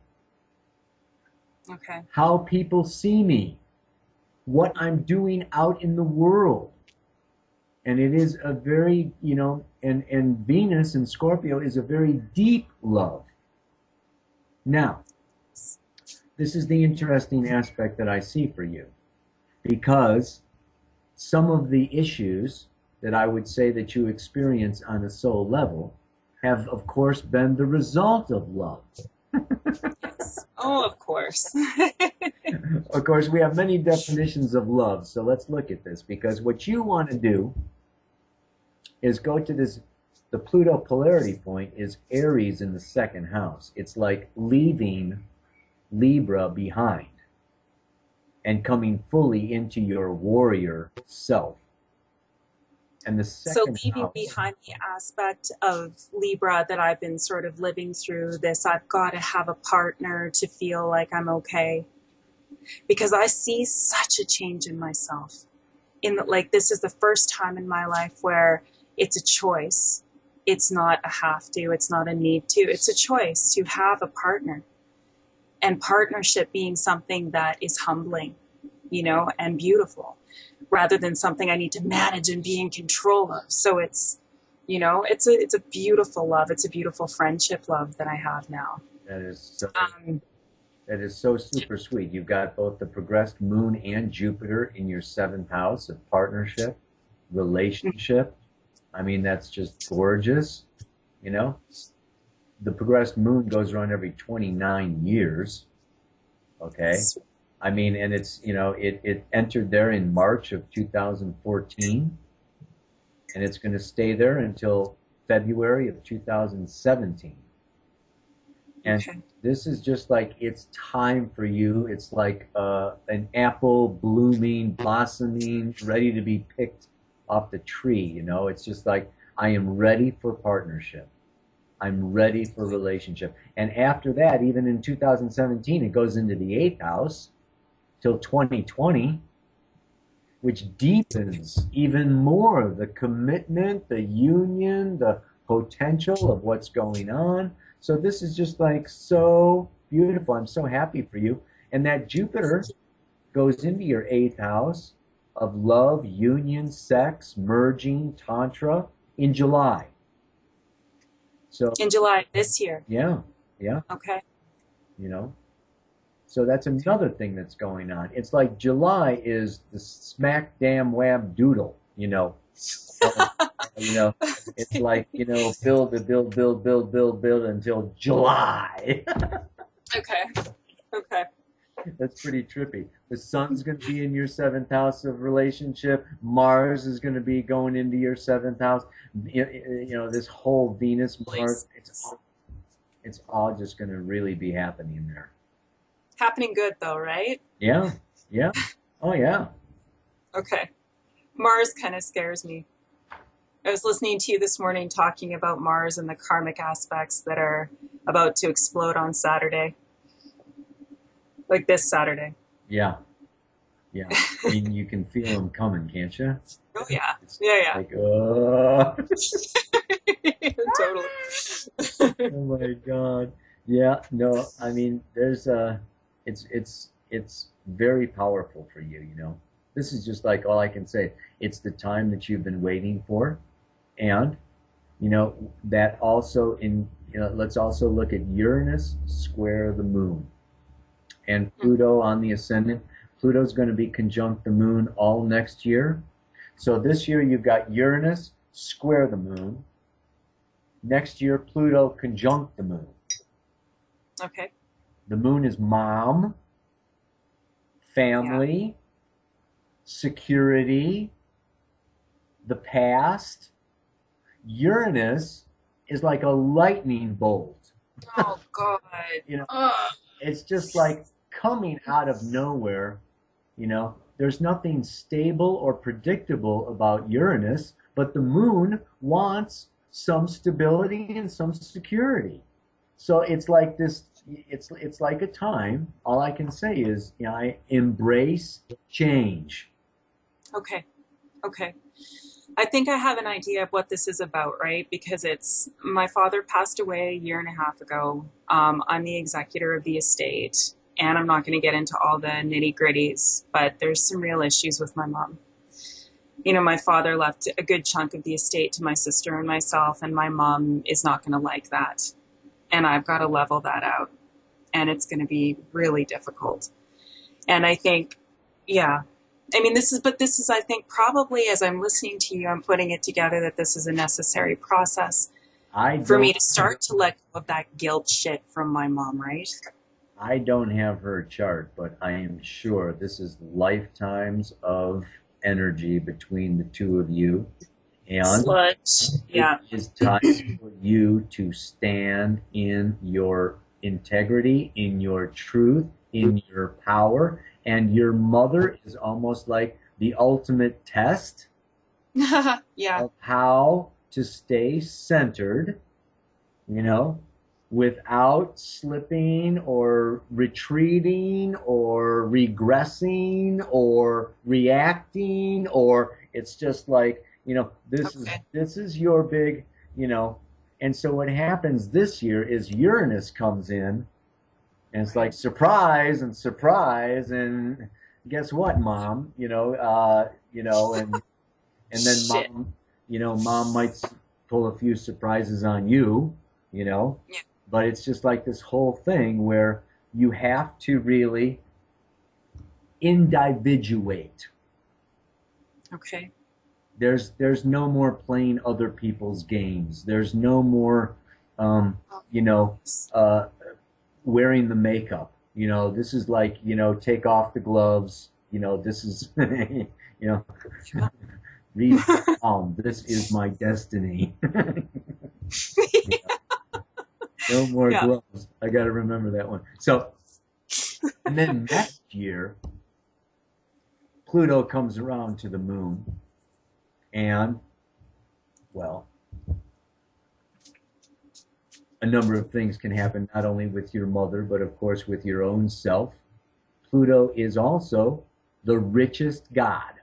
Okay. how people see me, what I'm doing out in the world. And it is a very, and Venus and Scorpio is a very deep love. Now, this is the interesting aspect that I see for you, because some of the issues that I would say that you experience on a soul level have, of course, been the result of love. Yes. Oh, of course. Of course, we have many definitions of love, so let's look at this, because what you want to do is go to this, the Pluto polarity point is Aries in the second house. It's like leaving Libra behind and coming fully into your warrior self. And the So second leaving house, behind the aspect of Libra that I've been sort of living through this, I've got to have a partner to feel like I'm okay. Because I see such a change in myself. Like, this is the first time in my life where it's a choice. It's not a have to, it's not a need to. It's a choice to have a partner. And partnership being something that is humbling, and beautiful, rather than something I need to manage and be in control of. So it's a beautiful love. It's a beautiful friendship love that I have now. that is so Um, that is so super sweet. You've got both the progressed moon and Jupiter in your seventh house of partnership, relationship. I mean, that's just gorgeous. You know, the progressed moon goes around every 29 years. Okay. I mean, and it's, it entered there in March of 2014, and it's going to stay there until February of 2017. And okay. this is just like, it's time for you. It's like an apple blooming, blossoming, ready to be picked off the tree. It's just like, I am ready for partnership. I'm ready for relationship. And after that, even in 2017, it goes into the eighth house till 2020, which deepens even more the commitment, the union, the potential of what's going on. So this is just like so beautiful. I'm so happy for you. And that Jupiter goes into your eighth house of love, union, sex, merging, tantra in July. So In July this year. yeah, yeah, Okay. you know. So that's another thing that's going on. It's like July is the smack damn wham doodle. You know, it's like, build, build until July. Okay. Okay. That's pretty trippy. The sun's going to be in your seventh house of relationship. Mars is going to be going into your seventh house. This whole Venus, Mars, it's all just going to really be happening there. Happening good though, right? Yeah, yeah. Oh, yeah. Okay. Mars kind of scares me. I was listening to you this morning talking about Mars and the karmic aspects that are about to explode on Saturday. Like this Saturday. Yeah, yeah. I mean, you can feel them coming, can't you? Oh yeah. It's Yeah, like, yeah. Totally. oh my God. Yeah, no, I mean, it's very powerful for you. This is just like all I can say. It's the time that you've been waiting for. And, that also let's also look at Uranus square the moon and Pluto on the ascendant. Pluto's going to be conjunct the moon all next year. So this year you've got Uranus square the moon. Next year, Pluto conjunct the moon. Okay. The moon is mom, family, security, the past. Uranus is like a lightning bolt. Oh God. Ugh. It's just like coming out of nowhere. There's nothing stable or predictable about Uranus, but the moon wants some stability and some security. So it's like this. It's like a time. All I can say is, I embrace change. Okay. Okay. I think I have an idea of what this is about, right? Because it's my father passed away a year and a half ago. I'm the executor of the estate, and I'm not going to get into all the nitty gritties, but there's some real issues with my mom. You know, my father left a good chunk of the estate to my sister and myself, and my mom is not going to like that. And I've got to level that out, and it's going to be really difficult. And I think, yeah, I mean, this is, I think, probably as I'm listening to you, I'm putting it together that this is a necessary process I for me don't. to start to let go of that guilt shit from my mom, right? I don't have her chart, but I am sure this is lifetimes of energy between the two of you, and Sludge. it Yeah. is time for you to stand in your integrity, in your truth, in your power. And your mother is almost like the ultimate test Yeah. of how to stay centered, you know, without slipping or retreating or regressing or reacting, or it's just like, Okay. this is your big, you know. And so what happens this year is Uranus comes in, and it's like Right. surprise and surprise, and guess what, mom, and then Shit. mom might pull a few surprises on you, you know, Yeah. but it's just like this whole thing where you have to really individuate. Okay. There's no more playing other people's games. There's no more, um, Oh, you know, yes. uh, wearing the makeup. This is like, take off the gloves. This is, you know, read my palm. This is my destiny. No more Yeah. gloves. I got to remember that one. So, and then next year, Pluto comes around to the moon, and, well, a number of things can happen not only with your mother, but of course with your own self. Pluto is also the richest god.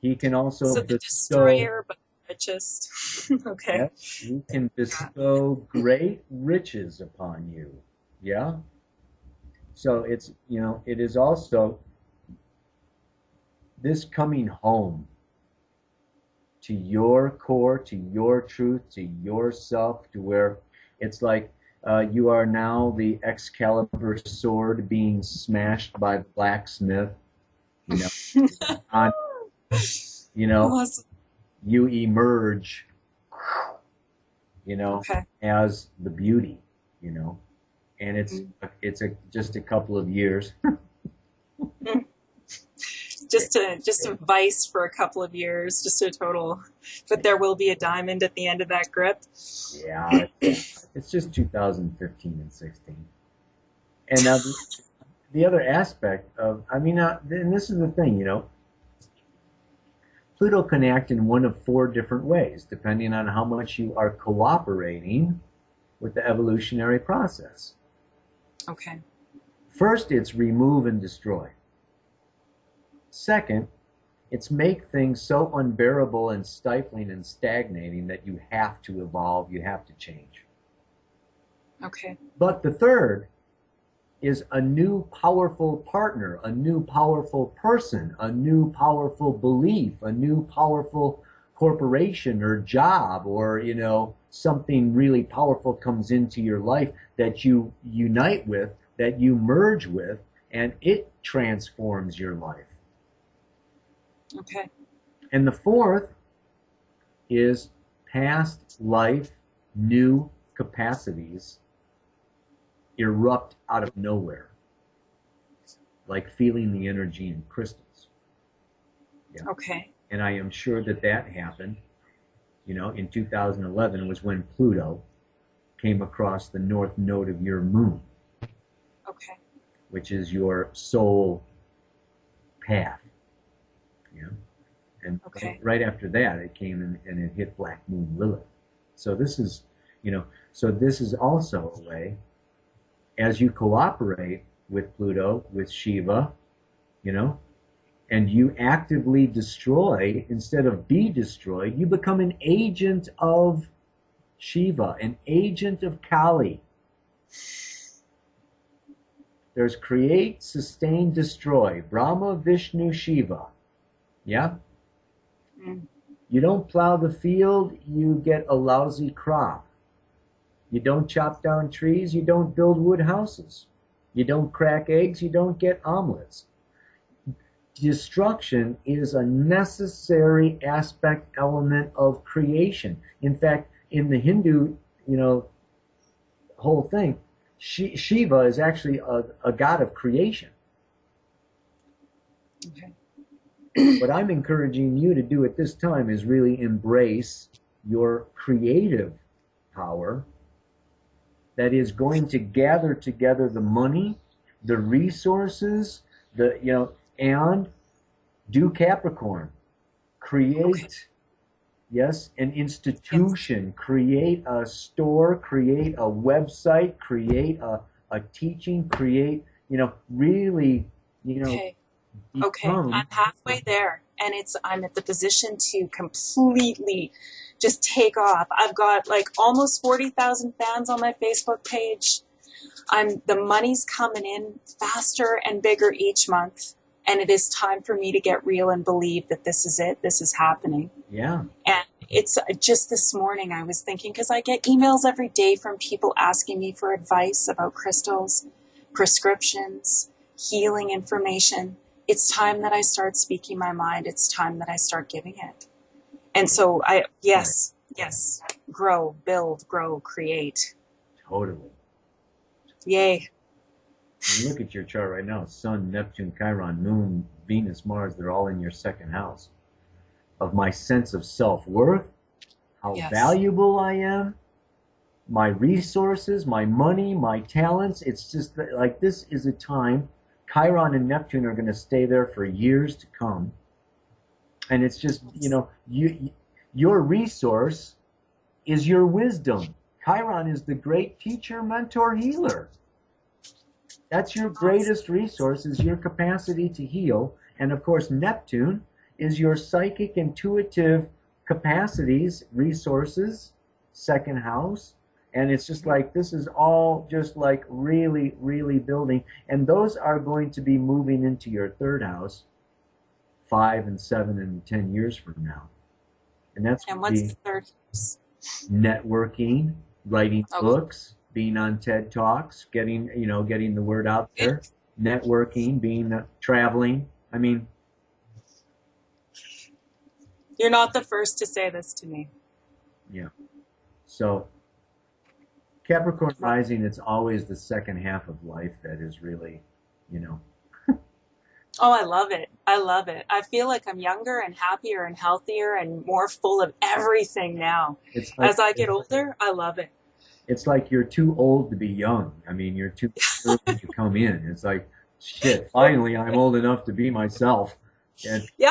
He can also So the bestow, destroyer, but the richest. Okay. yes, he can Yeah. bestow great riches upon you. Yeah. So it is also this coming home to your core, to your truth, to yourself, to where it's like you are now the Excalibur sword being smashed by the blacksmith. You know, on, you know, Awesome. you emerge, you know, Okay. as the beauty, you know, and Mm. it's just a couple of years. Mm. Just a vice for a couple of years, just a total. But there will be a diamond at the end of that grip. Yeah, it's just 2015 and 16. And now the other aspect of, I mean, and this is the thing, Pluto can act in one of four different ways, depending on how much you are cooperating with the evolutionary process. Okay. First, it's remove and destroy. Second, it's make things so unbearable and stifling and stagnating that you have to evolve, you have to change. Okay. But the third is a new powerful partner, a new powerful person, a new powerful belief, a new powerful corporation or job, or something really powerful comes into your life that you unite with, that you merge with, and it transforms your life. Okay. And the fourth is past life, new capacities erupt out of nowhere, like feeling the energy in crystals. Yeah. Okay. And I am sure that happened, in 2011 was when Pluto came across the north node of your moon, Okay. which is your soul path. Yeah. And Okay. right after that, it came and it hit Black Moon Lilith. So this is, you know, So this is also a way, as you cooperate with Pluto, with Shiva, you know, and you actively destroy instead of be destroyed, you become an agent of Shiva, an agent of Kali. There's create, sustain, destroy. Brahma, Vishnu, Shiva. Yeah? Mm. You don't plow the field, you get a lousy crop. You don't chop down trees, you don't build wood houses. You don't crack eggs, you don't get omelets. Destruction is a necessary aspect element of creation. In fact, in the Hindu, whole thing, Shiva is actually a god of creation. Okay. What I'm encouraging you to do at this time is really embrace your creative power that is going to gather together the money, the resources, and do Capricorn. Create, Okay. yes, an Yes. institution, create a store, create a website, create a teaching, create, really, Okay. Okay. I'm become, halfway there, and I'm at the position to completely just take off. I've got like almost 40,000 fans on my Facebook page. The money's coming in faster and bigger each month, and it is time for me to get real and believe that this is it. This is happening. yeah, And it's just this morning I was thinking, because I get emails every day from people asking me for advice about crystals, prescriptions, healing information. It's time that I start speaking my mind. It's time that I start giving it. And so right, yes, grow, build, grow, create. totally. Yay. You look at your chart right now, Sun, Neptune, Chiron, Moon, Venus, Mars, they're all in your second house. Of my sense of self-worth, how Yes. valuable I am, my resources, my money, my talents. It's just like this is a time. Chiron and Neptune are going to stay there for years to come. And it's just, your resource is your wisdom. Chiron is the great teacher, mentor, healer. That's your greatest resource, is your capacity to heal. And of course, Neptune is your psychic, intuitive capacities, resources, second house. And it's just like, this is all just like really, really building. And those are going to be moving into your third house 5 and 7 and 10 years from now. And that's And going to what's be the third? networking, writing Okay. books, being on TED Talks, getting the word out there, networking, being traveling. I mean, You're not the first to say this to me. yeah. So Capricorn rising, it's always the second half of life that is really, Oh, I love it. I love it. I feel like I'm younger and happier and healthier and more full of everything now. it's like As I get older, I love it. it's like you're too old to be young. I mean, you're too early to come in. It's like, shit, finally I'm old enough to be myself, and Yeah,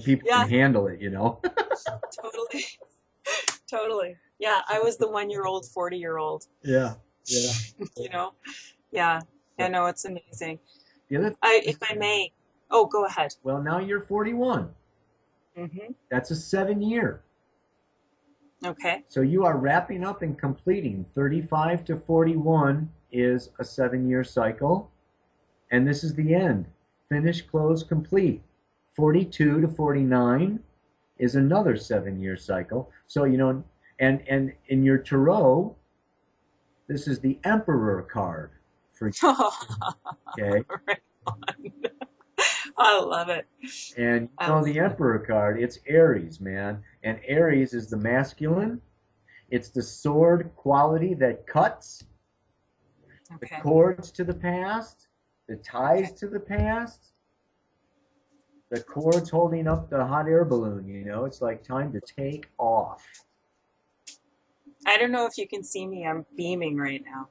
people yeah, can handle it, totally, totally. Yeah, I was the 1-year-old, 40-year-old, Yeah, yeah. you know? Yeah, I know, it's amazing. The other, If I may, oh, go ahead. well, now you're 41. Hmm. That's a 7-year. Okay, So you are wrapping up and completing. 35 to 41 is a 7-year cycle, and this is the end. Finish, close, complete. 42 to 49 is another 7-year cycle. So, and in your tarot, this is the Emperor card for you, okay? right on. I love it. And I love the it. Emperor card, it's Aries, man. And Aries is the masculine. It's the sword quality that cuts, the Okay, cords to the past, the ties to the past, the cords holding up the hot air balloon, it's like time to take off. I don't know if you can see me. I'm beaming right now.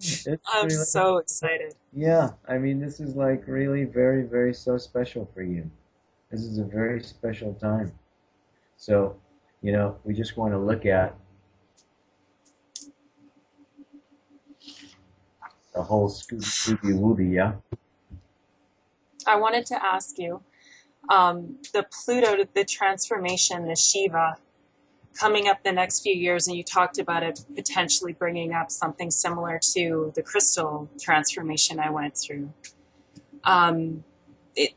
It's I'm really, so excited. yeah, I mean, this is like really very, very so special for you. This is a very special time. So we just want to look at the whole Scooby Wooby, yeah? I wanted to ask you, the Pluto, the transformation, the Shiva, coming up the next few years, and you talked about it potentially bringing up something similar to the crystal transformation I went through. Um,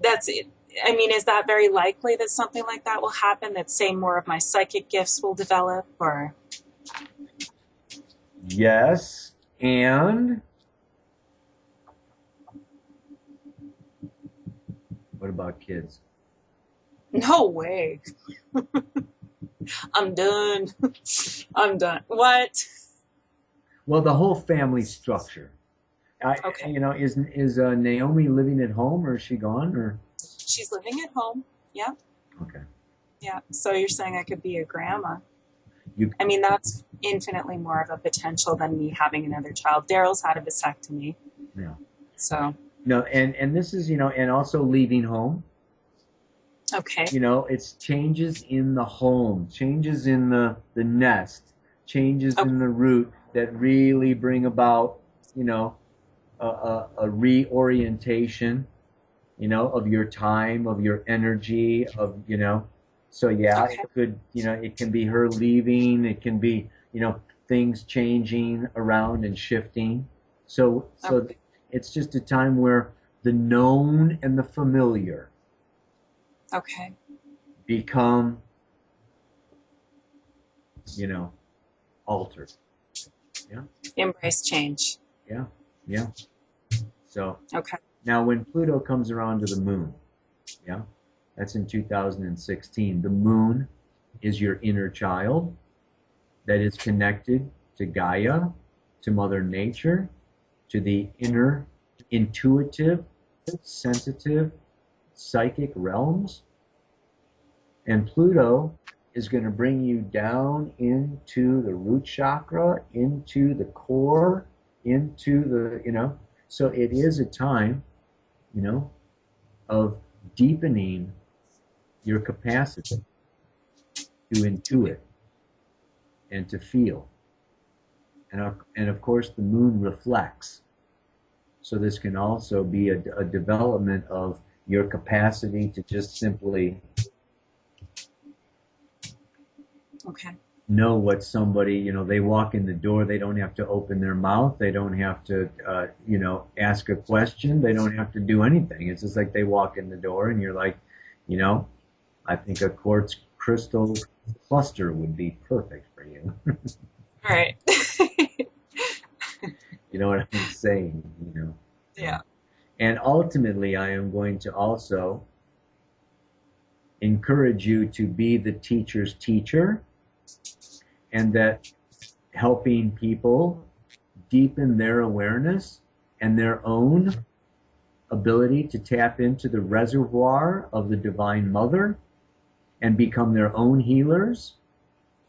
that's it. I mean, is that very likely that something like that will happen? That, say, more of my psychic gifts will develop, or Yes, and what about kids? no way? I'm done. I'm done. What? Well, the whole family structure. Okay. Is Naomi living at home, or is she gone, or? She's living at home. Yeah. Okay. Yeah. So you're saying I could be a grandma? You, I mean, that's infinitely more of a potential than me having another child. Daryl's had a vasectomy, yeah. so No, and this is, and also leaving home. okay. It's changes in the home, changes in the nest, changes Okay. in the root that really bring about, a reorientation, of your time, of your energy, so yeah, Okay. it can be her leaving, it can be, things changing around and shifting. So Okay. it's just a time where the known and the familiar Okay. become, altered. Yeah, Embrace change. yeah, yeah. So Okay. now when Pluto comes around to the moon, yeah, that's in 2016. The moon is your inner child that is connected to Gaia, to Mother Nature, to the inner intuitive, sensitive, psychic realms. And Pluto is going to bring you down into the root chakra, into the core, into so it is a time, you know, of deepening your capacity to intuit and to feel. And of course, the moon reflects. So this can also be a development of your capacity to just simply Okay. know what somebody, they walk in the door, they don't have to open their mouth, they don't have to, ask a question, they don't have to do anything. It's just like they walk in the door and you're like, you know, I think a quartz crystal cluster would be perfect for you. All right. You know what I'm saying? Yeah. And ultimately, I am going to also encourage you to be the teacher's teacher, and that helping people deepen their awareness and their own ability to tap into the reservoir of the Divine Mother and become their own healers,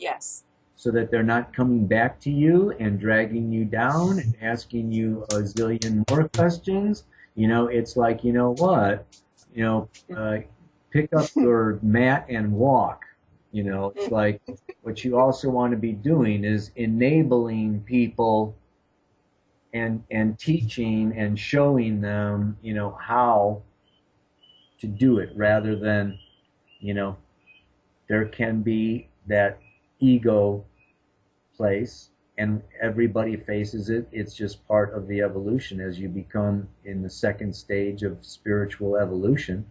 Yes. so that they're not coming back to you and dragging you down and asking you a zillion more questions. It's like, you know what, pick up your mat and walk. It's like what you also want to be doing is enabling people and teaching and showing them, how to do it, rather than, there can be that ego place, and everybody faces it. It's just part of the evolution. As you become in the second stage of spiritual evolution,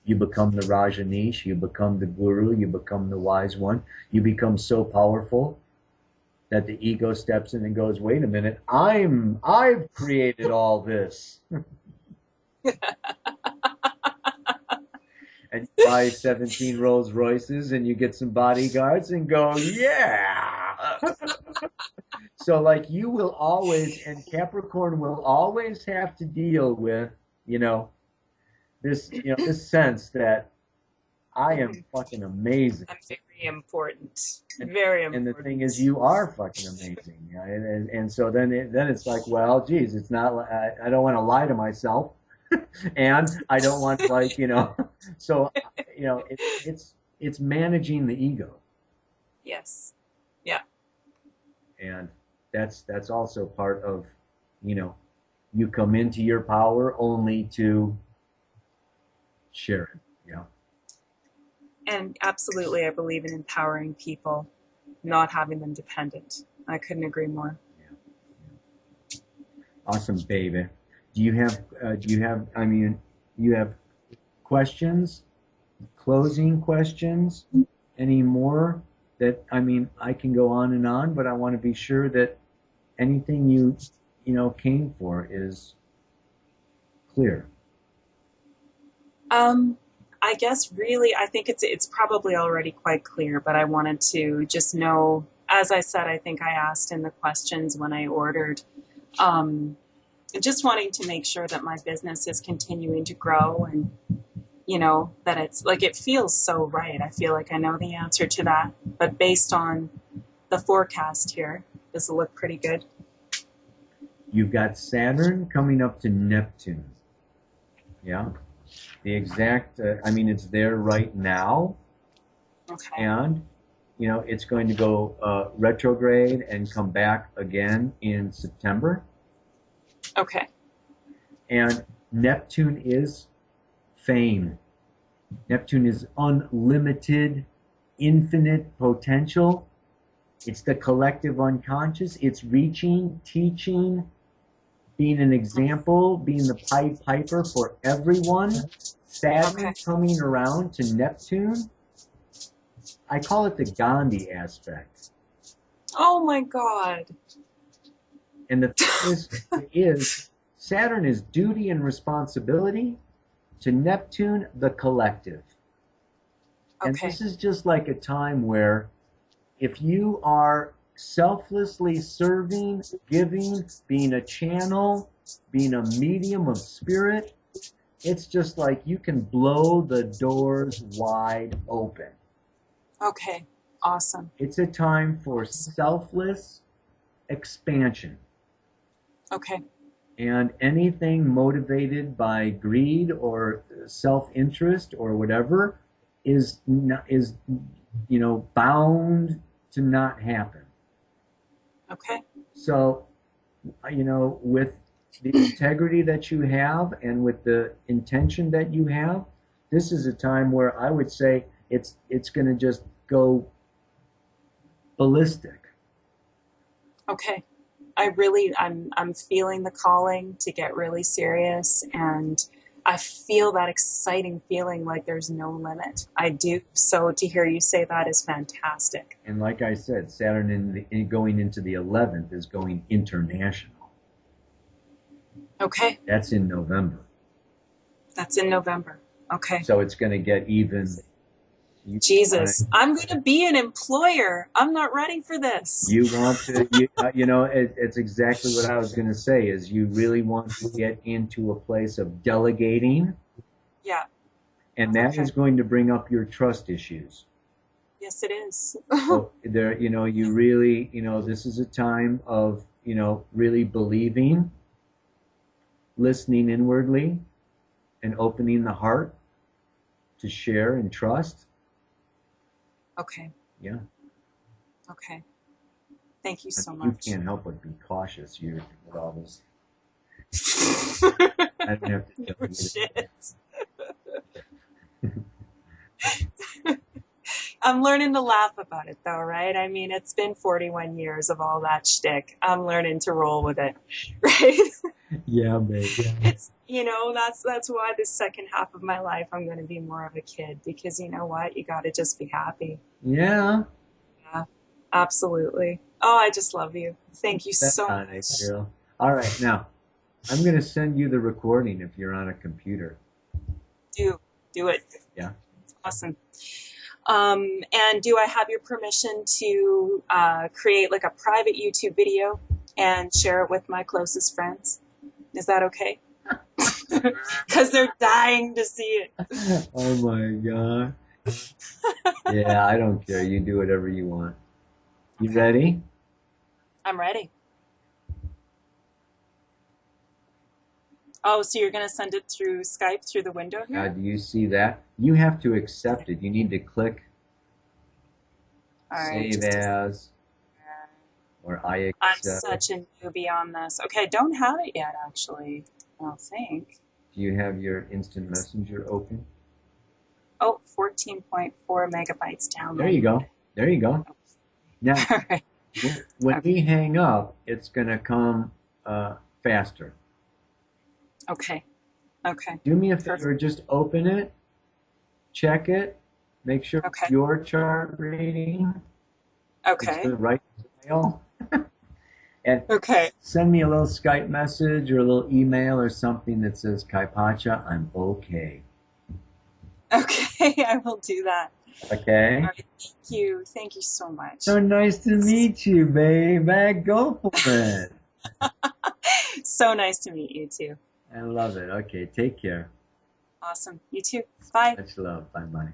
you become the Rajanish, you become the guru, you become the wise one. You become so powerful that the ego steps in and goes, wait a minute, I've created all this. And you buy 17 Rolls Royces and you get some bodyguards and go, yeah. So like you will always, and Capricorn will always have to deal with, this sense that I am fucking amazing. I'm very important. Very And the important. thing is, you are fucking amazing. And so then it's like, well, geez, it's not, I don't want to lie to myself. And I don't want so, it's managing the ego. Yes. Yeah. And that's also part of, you know, you come into your power only to share it. Yeah. And absolutely, I believe in empowering people, not having them dependent. I couldn't agree more. Yeah. Awesome, baby. Do you have, I mean, you have questions, closing questions, any more that, I mean, I can go on and on, but I want to be sure that anything you came for is clear. Um, I guess really, I think it's probably already quite clear, but I wanted to just know, as I said, I think I asked in the questions when I ordered, um, just wanting to make sure that my business is continuing to grow and, that it's like it feels so right. I feel like I know the answer to that, but based on the forecast here, does it look pretty good? You've got Saturn coming up to Neptune. Yeah. The exact, I mean, it's there right now, Okay. and it's going to go retrograde and come back again in September. Okay. And Neptune is fame. Neptune is unlimited, infinite potential. It's the collective unconscious. It's reaching, teaching, being an example, being the Pied Piper for everyone. Okay. Saturn coming around to Neptune. I call it the Gandhi aspect. Oh my God. And the thing is Saturn is duty and responsibility, to Neptune, the collective. And Okay. this is just like a time where if you are selflessly serving, giving, being a channel, being a medium of spirit, it's just like you can blow the doors wide open. Okay. Awesome. It's a time for selfless expansion. Okay. And anything motivated by greed or self-interest or whatever is not, is bound to not happen. Okay. So, with the integrity that you have and with the intention that you have, this is a time where I would say it's going to just go ballistic. Okay. I'm feeling the calling to get really serious, and I feel that exciting feeling like there's no limit. I do. So to hear you say that is fantastic. And like I said, Saturn going into the 11th is going international. Okay. That's in November. That's in November. Okay. So it's going to get even. Jesus, I'm going to be an employer. I'm not ready for this. You want to, it's exactly what I was going to say, is you really want to get into a place of delegating, Yeah. and that Okay. is going to bring up your trust issues. Yes, it is. So there, you really, this is a time of, really believing, listening inwardly, and opening the heart to share and trust. Okay. Yeah. Okay. Thank you so You much. can't help but be cautious. You're with all this. I don't have to tell No you. shit. I'm learning to laugh about it though, right? I mean, it's been 41 years of all that shtick. I'm learning to roll with it, right? Yeah, babe. It's, that's why the second half of my life I'm going to be more of a kid, because you know what? You got to just be happy. Yeah. Yeah, absolutely. Oh, I just love you. Thank you That's so much. nice, girl. All right, now I'm gonna send you the recording if you're on a computer. Do it. Yeah. Awesome. And do I have your permission to create like a private YouTube video and share it with my closest friends? Is that okay? Because they're dying to see it. Oh my god. Yeah, I don't care. You do whatever you want. You Okay. ready? I'm ready. Oh, so you're going to send it through Skype through the window here? Do you see that? You have to accept it. You need to click. All right, save just a as, second. or I I'm accept. such a newbie on this. Okay, I don't have it yet, actually. I don't think. Do you have your instant messenger open? Oh, 14.4 megabytes There you downloaded. go. There you go. Now, All right. when Okay. we hang up, it's going to come faster. Okay. Okay. Do me a Perfect. favor, just open it, check it, make sure it's Okay. your chart rating, it's Okay. the right scale, and Okay. send me a little Skype message or a little email or something that says, Kaipacha, I'm okay. Okay. I will do that. All Okay? right. Thank you. Thank you so much. So nice to This meet you, babe. Go for it. is so nice to meet you too. I love it. Okay, take care. Awesome. You too. Bye. Much love. Bye bye.